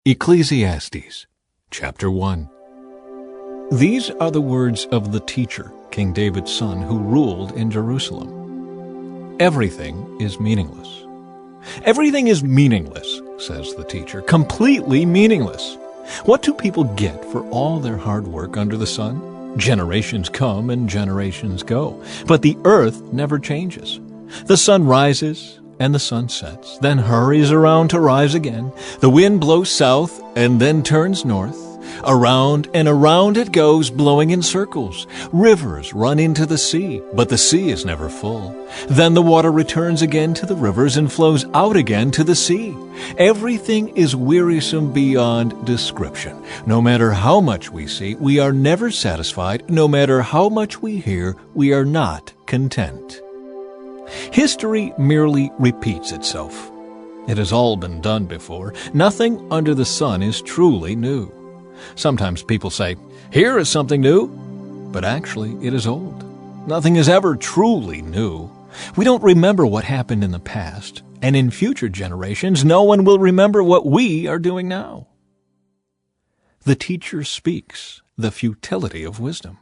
Ecclesiastes, chapter 1. These are the words of the teacher, King David's son, who ruled in Jerusalem. Everything is meaningless. Everything is meaningless, says the teacher, completely meaningless. What do people get for all their hard work under the sun? Generations come and generations go, but the earth never changes. The sun rises and the sun sets, then hurries around to rise again. The wind blows south and then turns north. Around and around it goes, blowing in circles. Rivers run into the sea, but the sea is never full. Then the water returns again to the rivers and flows out again to the sea. Everything is wearisome beyond description. No matter how much we see, we are never satisfied. No matter how much we hear, we are not content. History merely repeats itself. It has all been done before. Nothing under the sun is truly new. Sometimes people say, "Here is something new," but actually it is old. Nothing is ever truly new. We don't remember what happened in the past, and in future generations no one will remember what we are doing now. The teacher speaks the futility of wisdom.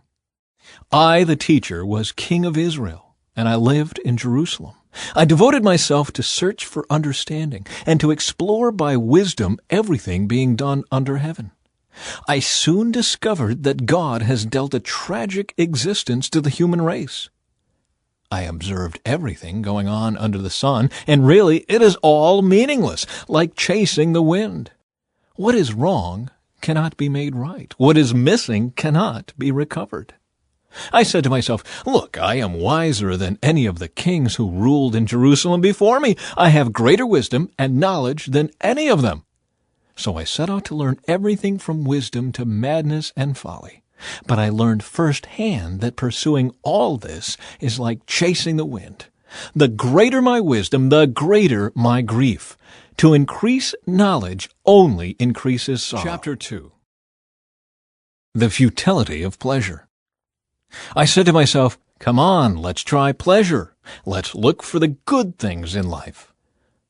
I, the teacher, was king of Israel, and I lived in Jerusalem. I devoted myself to search for understanding and to explore by wisdom everything being done under heaven. I soon discovered that God has dealt a tragic existence to the human race. I observed everything going on under the sun, and really it is all meaningless, like chasing the wind. What is wrong cannot be made right. What is missing cannot be recovered. I said to myself, "Look, I am wiser than any of the kings who ruled in Jerusalem before me. I have greater wisdom and knowledge than any of them." So I set out to learn everything from wisdom to madness and folly. But I learned firsthand that pursuing all this is like chasing the wind. The greater my wisdom, the greater my grief. To increase knowledge only increases sorrow. Chapter 2. The futility of pleasure. I said to myself, "Come on, let's try pleasure. Let's look for the good things in life."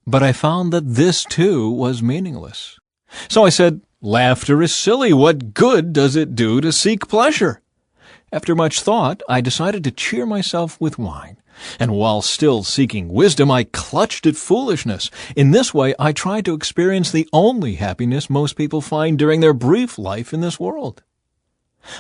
But I found that this too was meaningless. So I said, "Laughter is silly. What good does it do to seek pleasure?" After much thought, I decided to cheer myself with wine. And while still seeking wisdom, I clutched at foolishness. In this way, I tried to experience the only happiness most people find during their brief life in this world.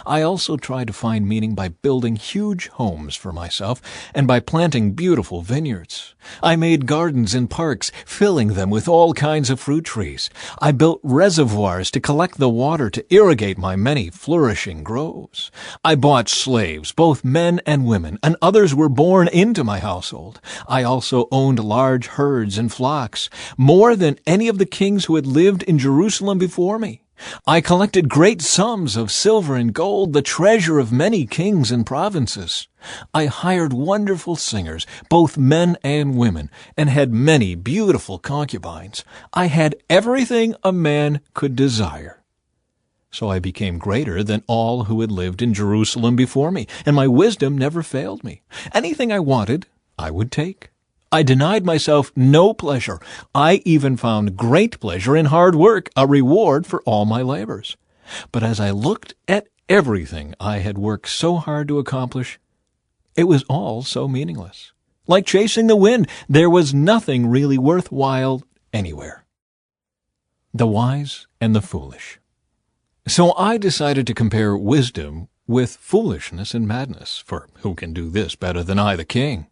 I also tried to find meaning by building huge homes for myself and by planting beautiful vineyards. I made gardens and parks, filling them with all kinds of fruit trees. I built reservoirs to collect the water to irrigate my many flourishing groves. I bought slaves, both men and women, and others were born into my household. I also owned large herds and flocks, more than any of the kings who had lived in Jerusalem before me. I collected great sums of silver and gold, the treasure of many kings and provinces. I hired wonderful singers, both men and women, and had many beautiful concubines. I had everything a man could desire. So I became greater than all who had lived in Jerusalem before me, and my wisdom never failed me. Anything I wanted, I would take. I denied myself no pleasure. I even found great pleasure in hard work, a reward for all my labors. But as I looked at everything I had worked so hard to accomplish, it was all so meaningless. Like chasing the wind, there was nothing really worthwhile anywhere. The wise and the foolish. So I decided to compare wisdom with foolishness and madness, for who can do this better than I, the king?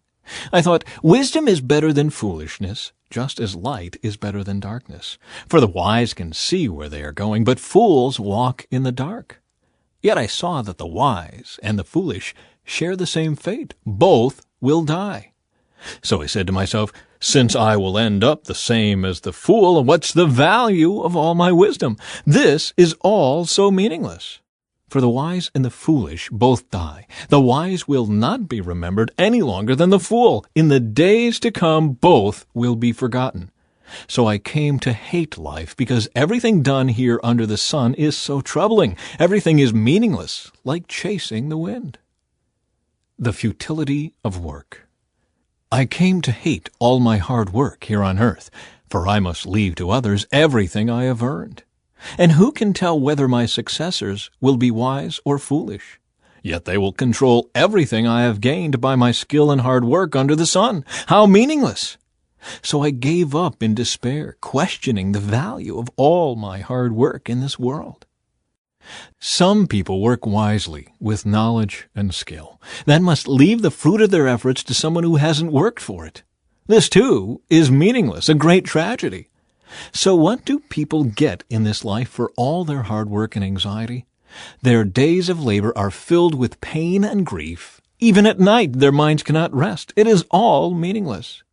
I thought, wisdom is better than foolishness, just as light is better than darkness. For the wise can see where they are going, but fools walk in the dark. Yet I saw that the wise and the foolish share the same fate. Both will die. So I said to myself, "Since I will end up the same as the fool, what's the value of all my wisdom? This is all so meaningless." For the wise and the foolish both die. The wise will not be remembered any longer than the fool. In the days to come, both will be forgotten. So I came to hate life because everything done here under the sun is so troubling. Everything is meaningless, like chasing the wind. The futility of work. I came to hate all my hard work here on earth, for I must leave to others everything I have earned. And who can tell whether my successors will be wise or foolish? Yet they will control everything I have gained by my skill and hard work under the sun. How meaningless! So I gave up in despair, questioning the value of all my hard work in this world. Some people work wisely with knowledge and skill, then must leave the fruit of their efforts to someone who hasn't worked for it. This, too, is meaningless, a great tragedy. So what do people get in this life for all their hard work and anxiety? Their days of labor are filled with pain and grief. Even at night their minds cannot rest. It is all meaningless.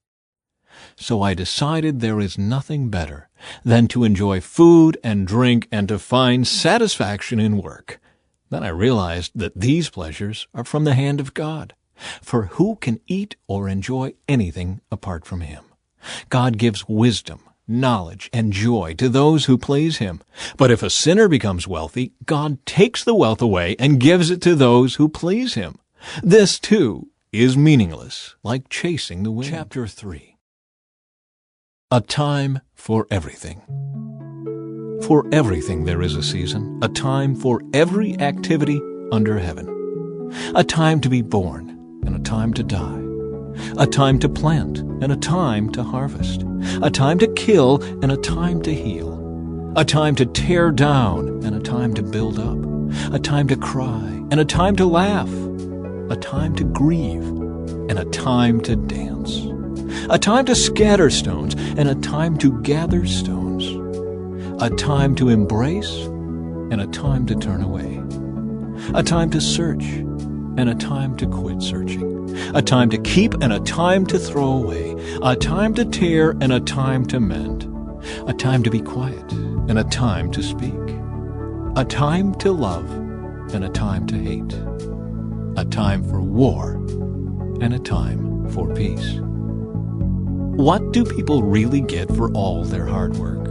So I decided there is nothing better than to enjoy food and drink and to find satisfaction in work. Then I realized that these pleasures are from the hand of God. For who can eat or enjoy anything apart from Him? God gives wisdom, knowledge, and joy to those who please Him. But if a sinner becomes wealthy, God takes the wealth away and gives it to those who please Him. This, too, is meaningless, like chasing the wind. Chapter 3. A time for everything. For everything there is a season, a time for every activity under heaven. A time to be born and a time to die. A time to plant and a time to harvest. A time to kill and a time to heal. A time to tear down and a time to build up. A time to cry and a time to laugh. A time to grieve and a time to dance. A time to scatter stones and a time to gather stones. A time to embrace and a time to turn away. A time to search and a time to quit searching. A time to keep and a time to throw away. A time to tear and a time to mend. A time to be quiet and a time to speak. A time to love and a time to hate. A time for war and a time for peace. What do people really get for all their hard work?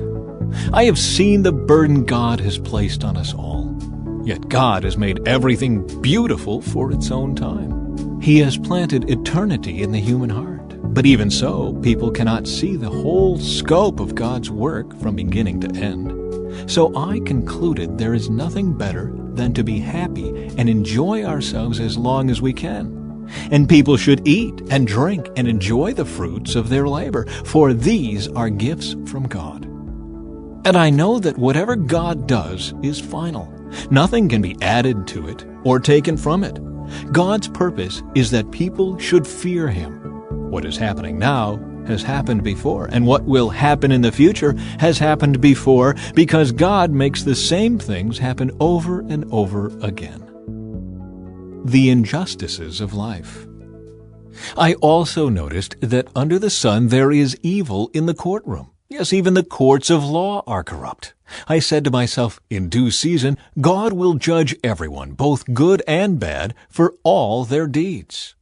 I have seen the burden God has placed on us all. Yet God has made everything beautiful for its own time. He has planted eternity in the human heart. But even so, people cannot see the whole scope of God's work from beginning to end. So I concluded there is nothing better than to be happy and enjoy ourselves as long as we can. And people should eat and drink and enjoy the fruits of their labor, for these are gifts from God. And I know that whatever God does is final. Nothing can be added to it or taken from it. God's purpose is that people should fear Him. What is happening now has happened before, and what will happen in the future has happened before, because God makes the same things happen over and over again. The injustices of life. I also noticed that under the sun there is evil in the courtroom. Yes, even the courts of law are corrupt. I said to myself, in due season, God will judge everyone, both good and bad, for all their deeds.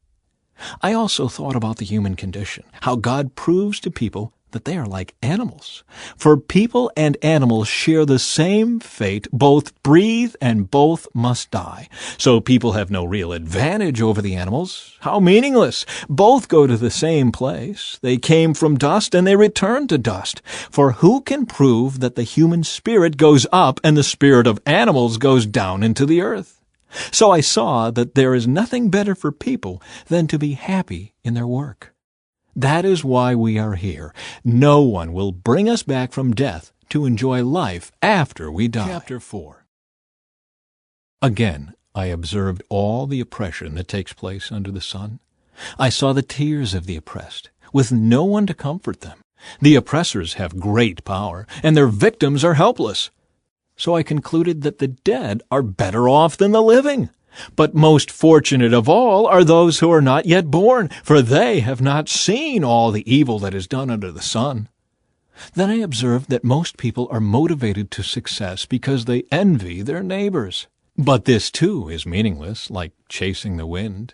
I also thought about the human condition, how God proves to people that they are like animals. For people and animals share the same fate, both breathe and both must die. So people have no real advantage over the animals. How meaningless! Both go to the same place. They came from dust and they return to dust. For who can prove that the human spirit goes up and the spirit of animals goes down into the earth? So I saw that there is nothing better for people than to be happy in their work. That is why we are here. No one will bring us back from death to enjoy life after we die. Chapter 4. Again, I observed all the oppression that takes place under the sun. I saw the tears of the oppressed, with no one to comfort them. The oppressors have great power, and their victims are helpless. So I concluded that the dead are better off than the living. But most fortunate of all are those who are not yet born, for they have not seen all the evil that is done under the sun. Then I observed that most people are motivated to success because they envy their neighbors. But this too is meaningless, like chasing the wind.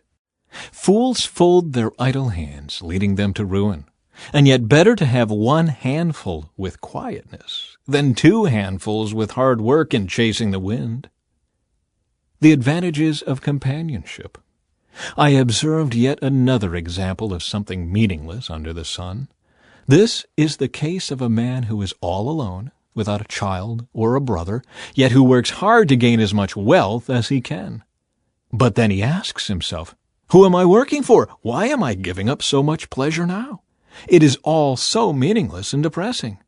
Fools fold their idle hands, leading them to ruin. And yet better to have one handful with quietness than two handfuls with hard work and chasing the wind. The advantages of companionship. I observed yet another example of something meaningless under the sun. This is the case of a man who is all alone, without a child or a brother, yet who works hard to gain as much wealth as he can. But then he asks himself, who am I working for? Why am I giving up so much pleasure now? It is all so meaningless and depressing.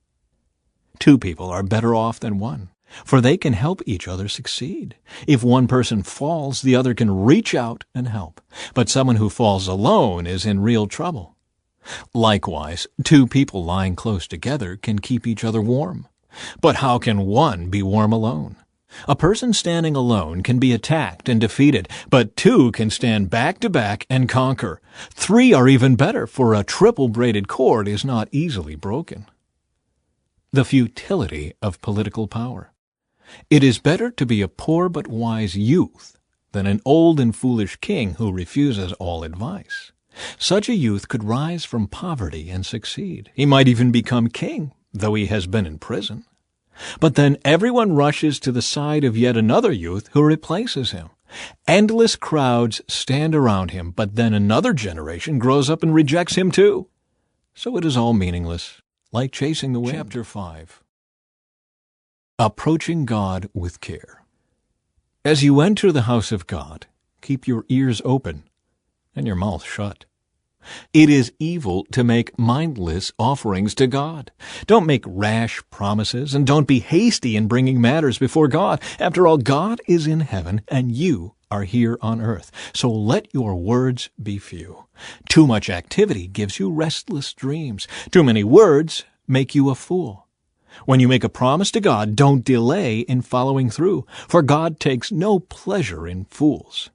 Two people are better off than one, for they can help each other succeed. If one person falls, the other can reach out and help. But someone who falls alone is in real trouble. Likewise, two people lying close together can keep each other warm. But how can one be warm alone? A person standing alone can be attacked and defeated, but two can stand back to back and conquer. Three are even better, for a triple-braided cord is not easily broken. The futility of political power. It is better to be a poor but wise youth than an old and foolish king who refuses all advice. Such a youth could rise from poverty and succeed. He might even become king, though he has been in prison. But then everyone rushes to the side of yet another youth who replaces him. Endless crowds stand around him, but then another generation grows up and rejects him too. So it is all meaningless, like chasing the wind. Chapter 5. Approaching God with care. As you enter the house of God, keep your ears open and your mouth shut. It is evil to make mindless offerings to God. Don't make rash promises, and don't be hasty in bringing matters before God. After all, God is in heaven, and you are here on earth. So let your words be few. Too much activity gives you restless dreams. Too many words make you a fool. When you make a promise to God, don't delay in following through, for God takes no pleasure in fools.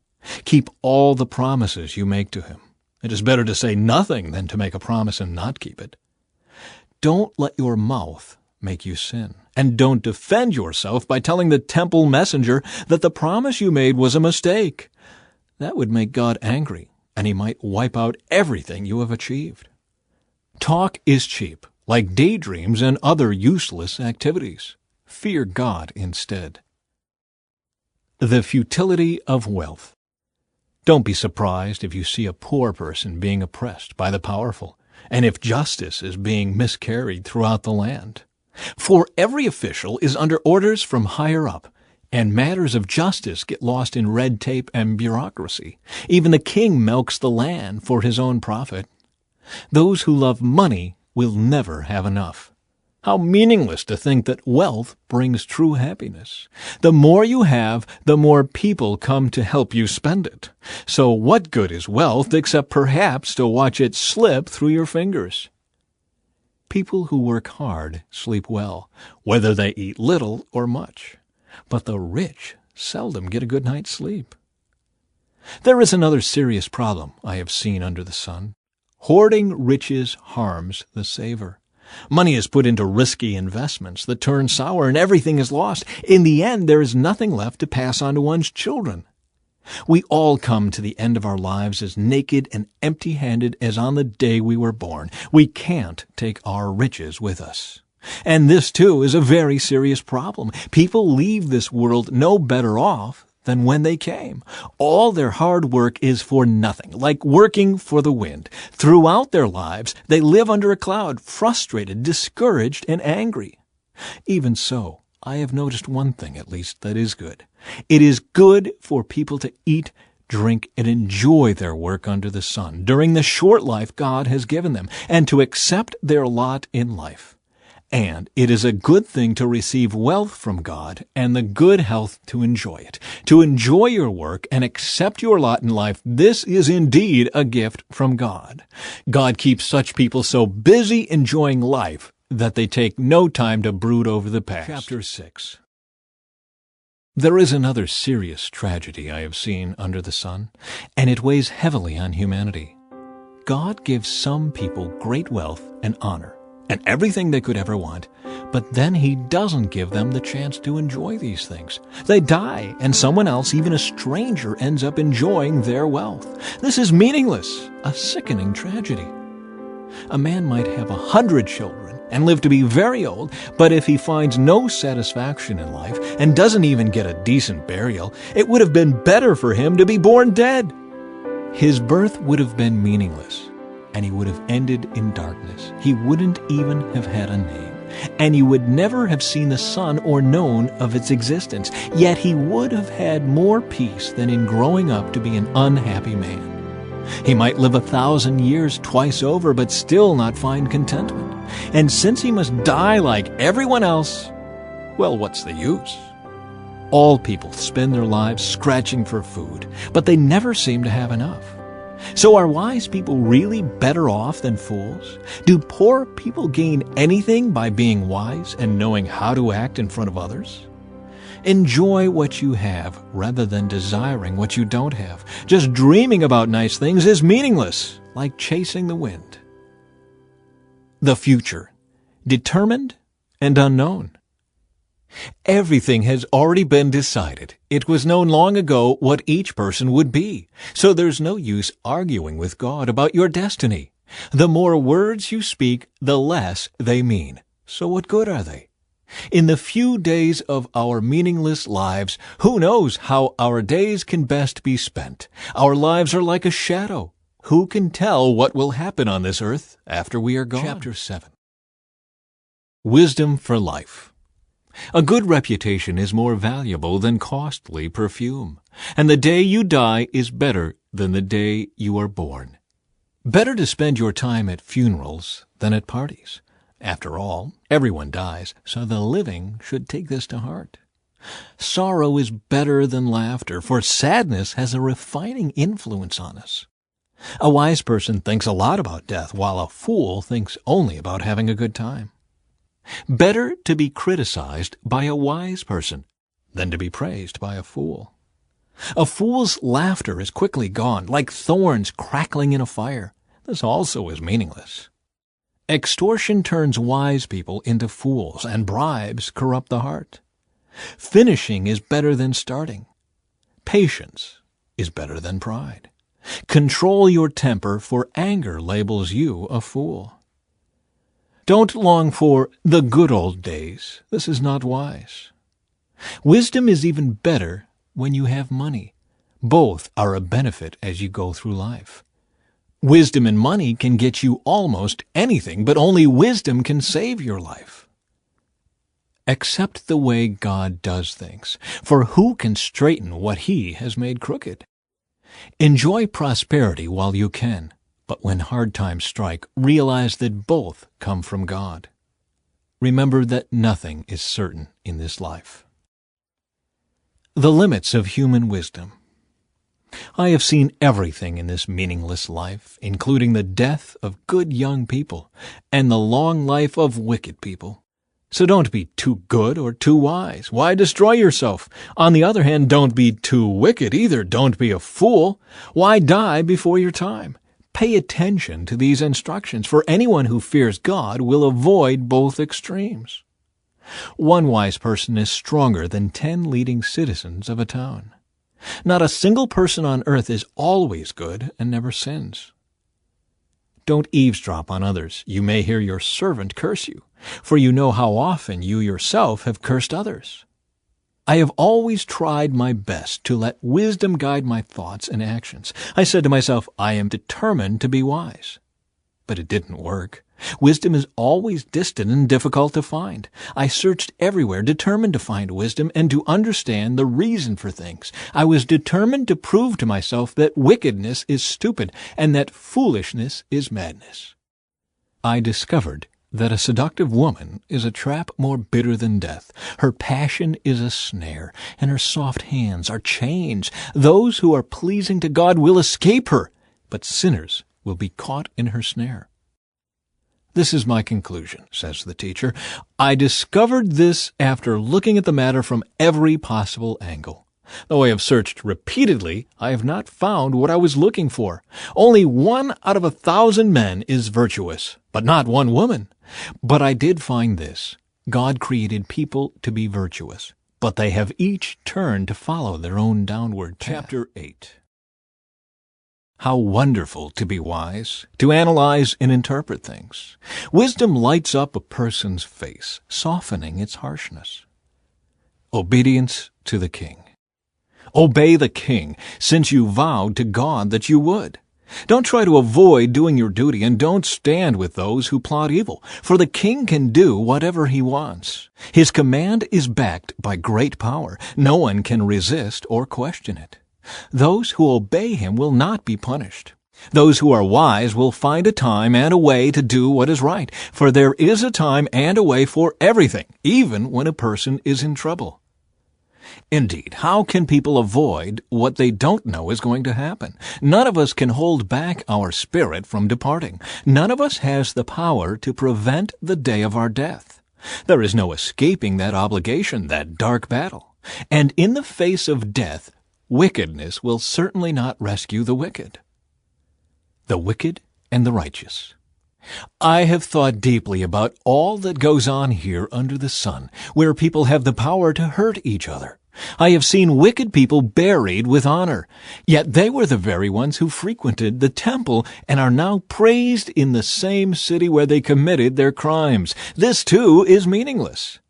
Keep all the promises you make to him. It is better to say nothing than to make a promise and not keep it. Don't let your mouth make you sin, and don't defend yourself by telling the temple messenger that the promise you made was a mistake. That would make God angry, and he might wipe out everything you have achieved. Talk is cheap, like daydreams and other useless activities. Fear God instead. The futility of wealth. Don't be surprised if you see a poor person being oppressed by the powerful, and if justice is being miscarried throughout the land. For every official is under orders from higher up, and matters of justice get lost in red tape and bureaucracy. Even the king milks the land for his own profit. Those who love money will never have enough. How meaningless to think that wealth brings true happiness. The more you have, the more people come to help you spend it. So what good is wealth except perhaps to watch it slip through your fingers? People who work hard sleep well, whether they eat little or much. But the rich seldom get a good night's sleep. There is another serious problem I have seen under the sun. Hoarding riches harms the saver. Money is put into risky investments that turn sour, and everything is lost. In the end, there is nothing left to pass on to one's children. We all come to the end of our lives as naked and empty-handed as on the day we were born. We can't take our riches with us. And this, too, is a very serious problem. People leave this world no better off than when they came. All their hard work is for nothing, like working for the wind. Throughout their lives, they live under a cloud, frustrated, discouraged, and angry. Even so, I have noticed one thing, at least, that is good. It is good for people to eat, drink, and enjoy their work under the sun during the short life God has given them, and to accept their lot in life. And it is a good thing to receive wealth from God and the good health to enjoy it. To enjoy your work and accept your lot in life, this is indeed a gift from God. God keeps such people so busy enjoying life that they take no time to brood over the past. Chapter 6. There is another serious tragedy I have seen under the sun, and it weighs heavily on humanity. God gives some people great wealth and honor, and everything they could ever want, but then he doesn't give them the chance to enjoy these things. They die, and someone else, even a stranger, ends up enjoying their wealth. This is meaningless, a sickening tragedy. A man might have 100 children and live to be very old, but if he finds no satisfaction in life and doesn't even get a decent burial, it would have been better for him to be born dead. His birth would have been meaningless, and he would have ended in darkness. He wouldn't even have had a name. and he would never have seen the sun or known of its existence. Yet he would have had more peace than in growing up to be an unhappy man. He might live 1,000 years twice over, but still not find contentment. And since he must die like everyone else, well, what's the use? All people spend their lives scratching for food, but they never seem to have enough. So are wise people really better off than fools? Do poor people gain anything by being wise and knowing how to act in front of others? Enjoy what you have rather than desiring what you don't have. Just dreaming about nice things is meaningless, like chasing the wind. The future, determined and unknown. Everything has already been decided. It was known long ago what each person would be. So there's no use arguing with God about your destiny. The more words you speak, the less they mean. So what good are they? In the few days of our meaningless lives, who knows how our days can best be spent? Our lives are like a shadow. Who can tell what will happen on this earth after we are gone? Chapter 7. Wisdom for life. A good reputation is more valuable than costly perfume, and the day you die is better than the day you are born. Better to spend your time at funerals than at parties. After all, everyone dies, so the living should take this to heart. Sorrow is better than laughter, for sadness has a refining influence on us. A wise person thinks a lot about death, while a fool thinks only about having a good time. Better to be criticized by a wise person than to be praised by a fool. A fool's laughter is quickly gone, like thorns crackling in a fire. This also is meaningless. Extortion turns wise people into fools, and bribes corrupt the heart. Finishing is better than starting. Patience is better than pride. Control your temper, for anger labels you a fool. Don't long for the good old days. This is not wise. Wisdom is even better when you have money. Both are a benefit as you go through life. Wisdom and money can get you almost anything, but only wisdom can save your life. Accept the way God does things, for who can straighten what He has made crooked? Enjoy prosperity while you can, but when hard times strike, realize that both come from God. Remember that nothing is certain in this life. The limits of human wisdom. I have seen everything in this meaningless life, including the death of good young people and the long life of wicked people. So don't be too good or too wise. Why destroy yourself? On the other hand, don't be too wicked either. Don't be a fool. Why die before your time? Pay attention to these instructions, for anyone who fears God will avoid both extremes. One wise person is stronger than 10 leading citizens of a town. Not a single person on earth is always good and never sins. Don't eavesdrop on others. You may hear your servant curse you, for you know how often you yourself have cursed others. I have always tried my best to let wisdom guide my thoughts and actions. I said to myself, I am determined to be wise. But it didn't work. Wisdom is always distant and difficult to find. I searched everywhere, determined to find wisdom and to understand the reason for things. I was determined to prove to myself that wickedness is stupid and that foolishness is madness. I discovered that a seductive woman is a trap more bitter than death. Her passion is a snare, and her soft hands are chains. Those who are pleasing to God will escape her, but sinners will be caught in her snare. This is my conclusion, says the teacher. I discovered this after looking at the matter from every possible angle. Though I have searched repeatedly, I have not found what I was looking for. Only 1 out of 1,000 men is virtuous, but not one woman. But I did find this. God created people to be virtuous, but they have each turned to follow their own downward path. Chapter 8. How wonderful to be wise, to analyze and interpret things. Wisdom lights up a person's face, softening its harshness. Obedience to the king. Obey the king, since you vowed to God that you would. Don't try to avoid doing your duty, and don't stand with those who plot evil, for the king can do whatever he wants. His command is backed by great power. No one can resist or question it. Those who obey him will not be punished. Those who are wise will find a time and a way to do what is right, for there is a time and a way for everything, even when a person is in trouble. Indeed, how can people avoid what they don't know is going to happen? None of us can hold back our spirit from departing. None of us has the power to prevent the day of our death. There is no escaping that obligation, that dark battle. And in the face of death, wickedness will certainly not rescue the wicked. The wicked and the righteous. I have thought deeply about all that goes on here under the sun, where people have the power to hurt each other. I have seen wicked people buried with honor, yet they were the very ones who frequented the temple and are now praised in the same city where they committed their crimes. This, too, is meaningless.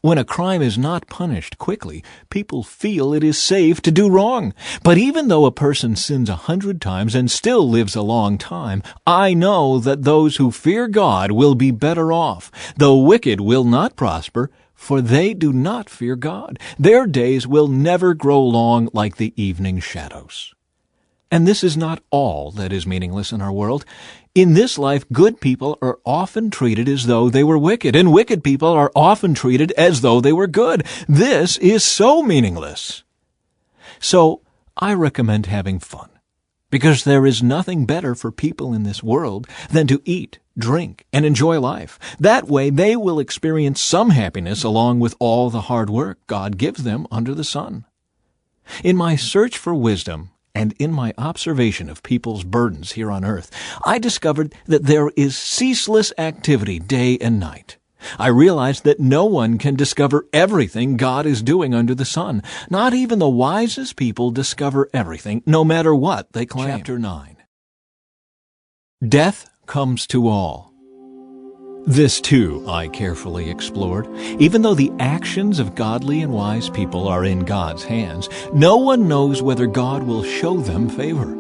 When a crime is not punished quickly, people feel it is safe to do wrong. But even though a person sins 100 times and still lives a long time, I know that those who fear God will be better off. The wicked will not prosper, for they do not fear God. Their days will never grow long like the evening shadows. And this is not all that is meaningless in our world. In this life, good people are often treated as though they were wicked, and wicked people are often treated as though they were good. This is so meaningless. So, I recommend having fun, because there is nothing better for people in this world than to eat, drink, and enjoy life. That way, they will experience some happiness along with all the hard work God gives them under the sun. In my search for wisdom, and in my observation of people's burdens here on earth, I discovered that there is ceaseless activity day and night. I realized that no one can discover everything God is doing under the sun. Not even the wisest people discover everything, no matter what they claim. Chapter 9. Death comes to all. This, too, I carefully explored. Even though the actions of godly and wise people are in God's hands, no one knows whether God will show them favor.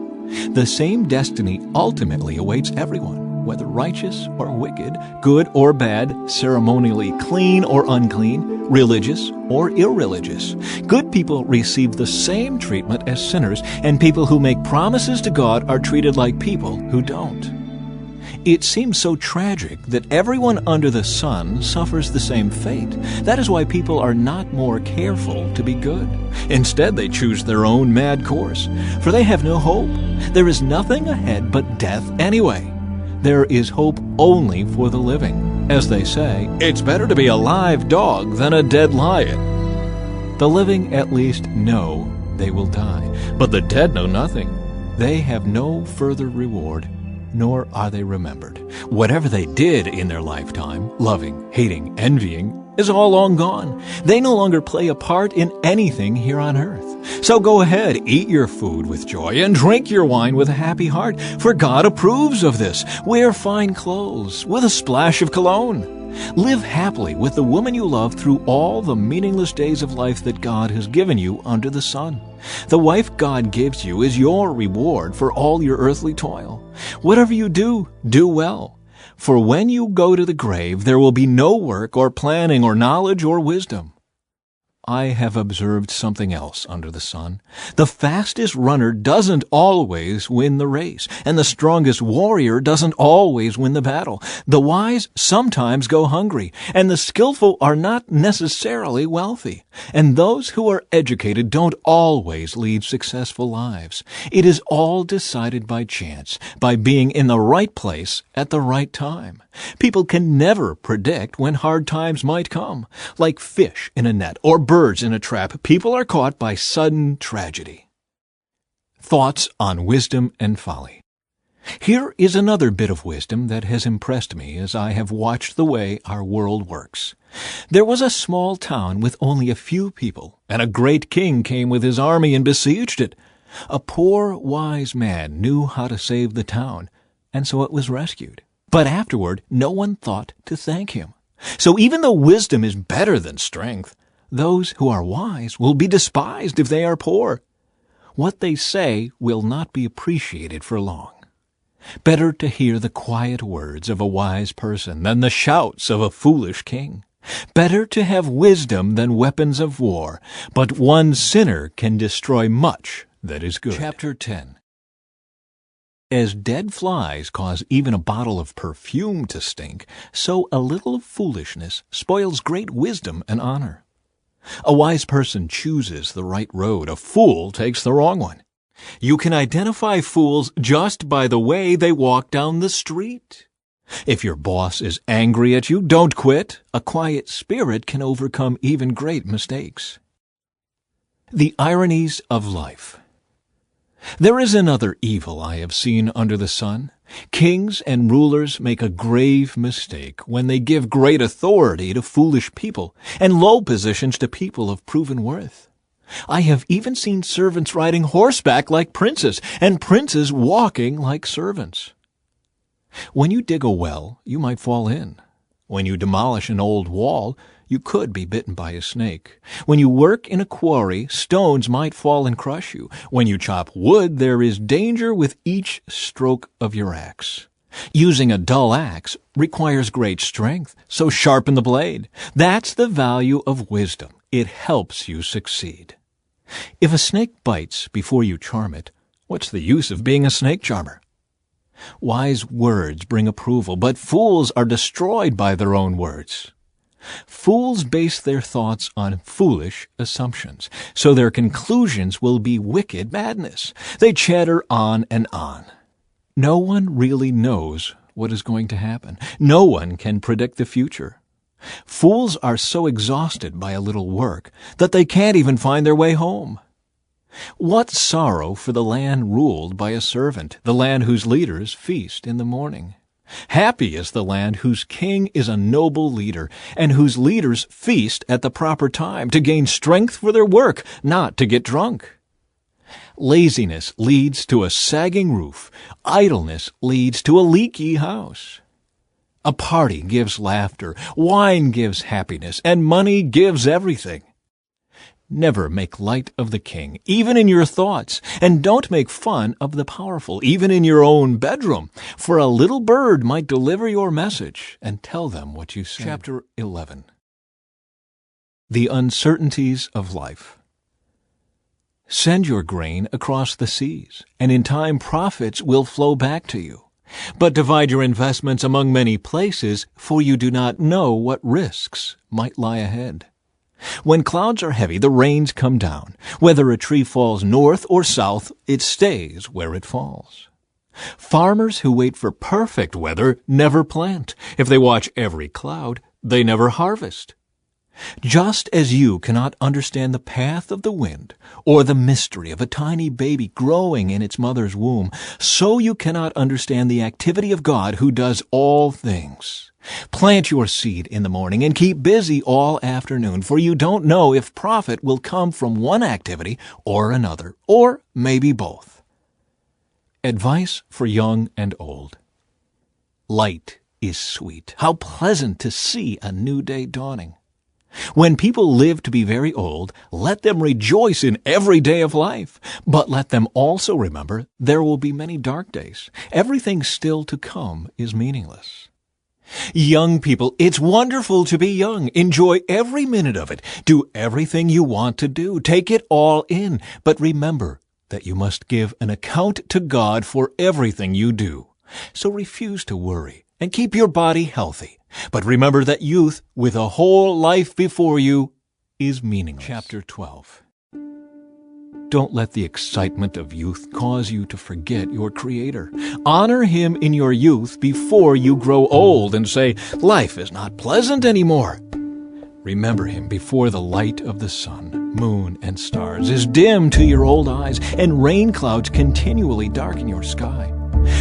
The same destiny ultimately awaits everyone, whether righteous or wicked, good or bad, ceremonially clean or unclean, religious or irreligious. Good people receive the same treatment as sinners, and people who make promises to God are treated like people who don't. It seems so tragic that everyone under the sun suffers the same fate. That is why people are not more careful to be good. Instead, they choose their own mad course, for they have no hope. There is nothing ahead but death anyway. There is hope only for the living. As they say, it's better to be a live dog than a dead lion. The living at least know they will die, but the dead know nothing. They have no further reward, nor are they remembered. Whatever they did in their lifetime, loving, hating, envying, is all long gone. They no longer play a part in anything here on earth. So go ahead, eat your food with joy and drink your wine with a happy heart, for God approves of this. Wear fine clothes with a splash of cologne. Live happily with the woman you love through all the meaningless days of life that God has given you under the sun. The wife God gives you is your reward for all your earthly toil. Whatever you do, do well. For when you go to the grave, there will be no work or planning or knowledge or wisdom. I have observed something else under the sun. The fastest runner doesn't always win the race, and the strongest warrior doesn't always win the battle. The wise sometimes go hungry, and the skillful are not necessarily wealthy. And those who are educated don't always lead successful lives. It is all decided by chance, by being in the right place at the right time. People can never predict when hard times might come. Like fish in a net or birds in a trap, people are caught by sudden tragedy. Thoughts on wisdom and folly. Here is another bit of wisdom that has impressed me as I have watched the way our world works. There was a small town with only a few people, and a great king came with his army and besieged it. A poor, wise man knew how to save the town, and so it was rescued. But afterward, no one thought to thank him. So even though wisdom is better than strength, those who are wise will be despised if they are poor. what they say will not be appreciated for long. Better to hear the quiet words of a wise person than the shouts of a foolish king. Better to have wisdom than weapons of war, but one sinner can destroy much that is good. Chapter 10. As dead flies cause even a bottle of perfume to stink, so a little foolishness spoils great wisdom and honor. A wise person chooses the right road, a fool takes the wrong one. You can identify fools just by the way they walk down the street. If your boss is angry at you, don't quit. A quiet spirit can overcome even great mistakes. The ironies of life. There is another evil I have seen under the sun. Kings and rulers make a grave mistake when they give great authority to foolish people and low positions to people of proven worth. I have even seen servants riding horseback like princes and princes walking like servants. When you dig a well, you might fall in. When you demolish an old wall, you could be bitten by a snake. When you work in a quarry, stones might fall and crush you. When you chop wood, there is danger with each stroke of your axe. Using a dull axe requires great strength, so sharpen the blade. That's the value of wisdom. It helps you succeed. If a snake bites before you charm it, what's the use of being a snake charmer? Wise words bring approval, but fools are destroyed by their own words. Fools base their thoughts on foolish assumptions, so their conclusions will be wicked madness. They chatter on and on. No one really knows what is going to happen. No one can predict the future. Fools are so exhausted by a little work that they can't even find their way home. What sorrow for the land ruled by a servant, the land whose leaders feast in the morning. Happy is the land whose king is a noble leader, and whose leaders feast at the proper time to gain strength for their work, not to get drunk. Laziness leads to a sagging roof. Idleness leads to a leaky house. A party gives laughter, wine gives happiness, and money gives everything. Never make light of the king, even in your thoughts, and don't make fun of the powerful, even in your own bedroom, for a little bird might deliver your message and tell them what you said. Chapter 11. The uncertainties of life. Send your grain across the seas, and in time profits will flow back to you. But divide your investments among many places, for you do not know what risks might lie ahead. When clouds are heavy, the rains come down. Whether a tree falls north or south, it stays where it falls. Farmers who wait for perfect weather never plant. If they watch every cloud, they never harvest. Just as you cannot understand the path of the wind or the mystery of a tiny baby growing in its mother's womb, so you cannot understand the activity of God who does all things. Plant your seed in the morning and keep busy all afternoon, for you don't know if profit will come from one activity or another, or maybe both. Advice for young and old. Light is sweet. How pleasant to see a new day dawning. When people live to be very old, let them rejoice in every day of life. But let them also remember there will be many dark days. Everything still to come is meaningless. Young people, it's wonderful to be young. Enjoy every minute of it. Do everything you want to do. Take it all in. But remember that you must give an account to God for everything you do. So refuse to worry and keep your body healthy. But remember that youth, with a whole life before you, is meaningless. Chapter 12. Don't let the excitement of youth cause you to forget your Creator. Honor Him in your youth before you grow old and say, life is not pleasant anymore. Remember Him before the light of the sun, moon, and stars is dim to your old eyes and rain clouds continually darken your sky.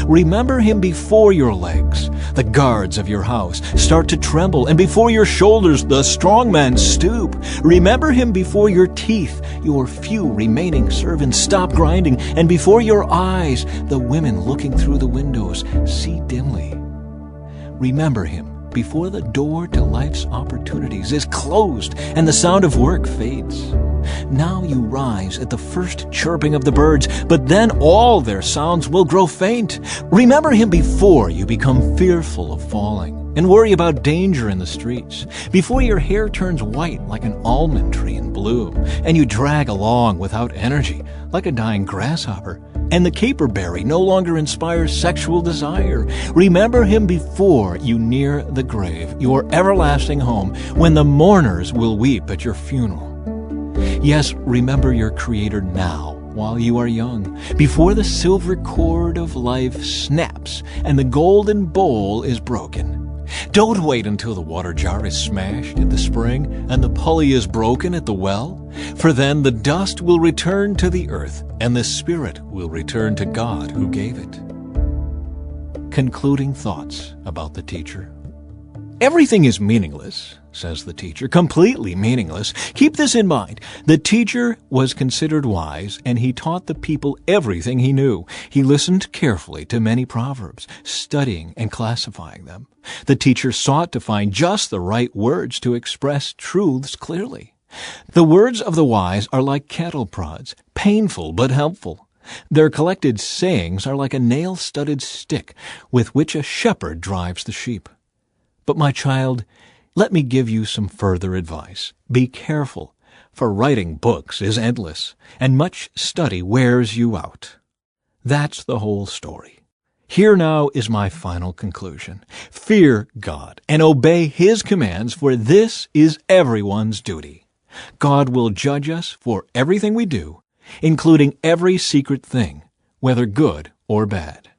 Remember Him before your legs, the guards of your house, start to tremble, and before your shoulders the strong men stoop. Remember Him before your teeth, your few remaining servants stop grinding, and before your eyes the women looking through the windows see dimly. Remember Him before the door to life's opportunities is closed and the sound of work fades. Now you rise at the first chirping of the birds, but then all their sounds will grow faint. Remember him before you become fearful of falling and worry about danger in the streets, before your hair turns white like an almond tree in bloom, and you drag along without energy like a dying grasshopper, and the caperberry no longer inspires sexual desire. Remember him before you near the grave, your everlasting home, when the mourners will weep at your funeral. Yes, remember your Creator now, while you are young, before the silver cord of life snaps and the golden bowl is broken. Don't wait until the water jar is smashed at the spring and the pulley is broken at the well, for then the dust will return to the earth and the spirit will return to God who gave it. Concluding thoughts about the teacher. Everything is meaningless, says the teacher, completely meaningless. Keep this in mind. The teacher was considered wise, and he taught the people everything he knew. He listened carefully to many proverbs, studying and classifying them. The teacher sought to find just the right words to express truths clearly. The words of the wise are like cattle prods, painful but helpful. Their collected sayings are like a nail-studded stick with which a shepherd drives the sheep. But my child, let me give you some further advice. Be careful, for writing books is endless, and much study wears you out. That's the whole story. Here now is my final conclusion. Fear God and obey His commands, for this is everyone's duty. God will judge us for everything we do, including every secret thing, whether good or bad.